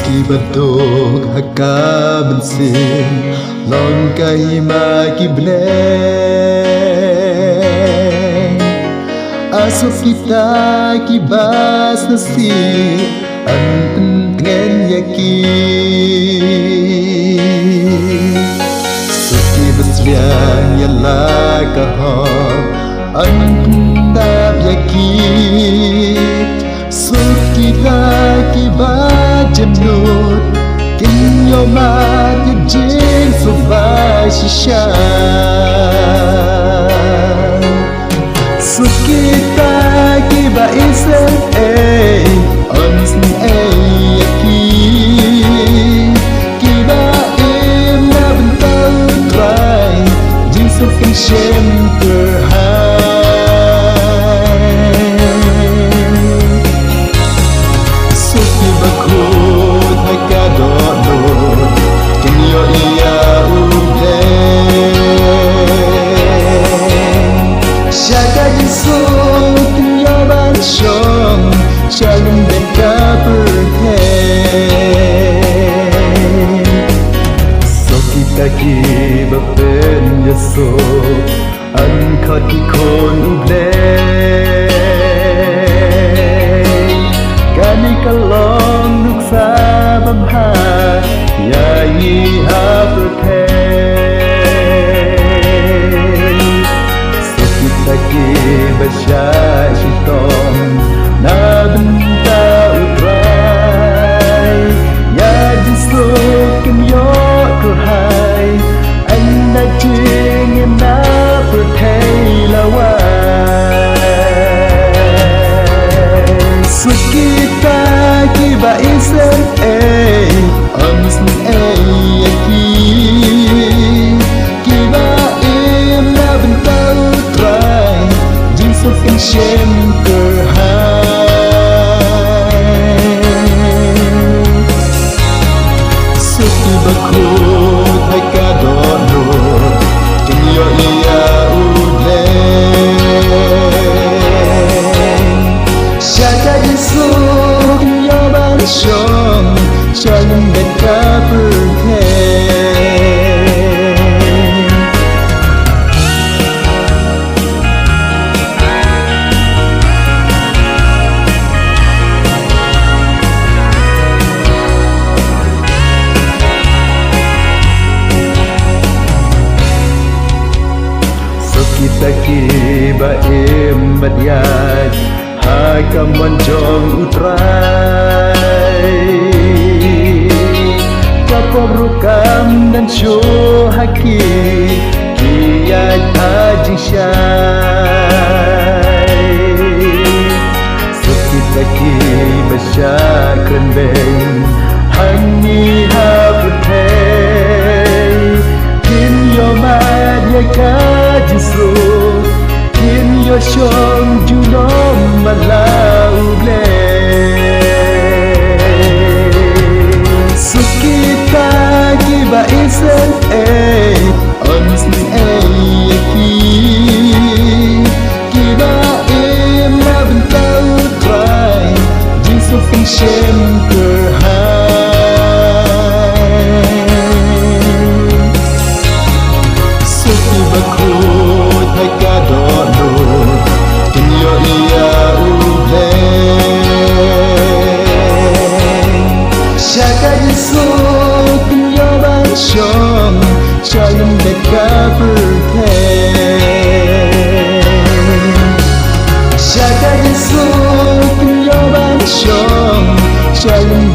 Ibatok hakabansin Long kay makibleng Asok kita kibas na si Antenten yaki Suki basliang yala kahom Antendap yaki Suki laki bajamnut Kinyo matijing subay sisyan Suki taki ba isen Onsen yaki Kiba im na bentang try Jing sukin shem terhai Suki bakut hakadonut Kinyo iya ubleng Shaka jisuk kinyo bansyong Shalom beka perhen Suki taki bapen yasuk Angkat ikon ubleng Kani kalong nuksa bamha Yayi haperten Suki taki basya shitong Na benta utray Ya jisuk kinyo kurhai Anda jingin na pertay lawai Suki taki ba isen Onsen yaki Kiba im na benta utray Jisuk in shem Suki bakut hakadonut Kinyo iya ubleng Shaka jisuk kinyo bansyong Shalom beka perhen Taki baim badiat Hakam wanjong utray Kapog rukam dan syuh haki Kiyat hajing syai Suki taki basyakan beng Hangi haputay Kinyo madyaka jisuk Kinyo syong junom malaubleng Suki taki ba isen Onsen yaki Kiba im na benta utray Jisuk in shem terhai Suki bakut hakadonut Kinyo iya ubleng Shaka jisuk kinyo bansyong Shalom beka perhen Shaka jisuk kinyo bansyong Shalom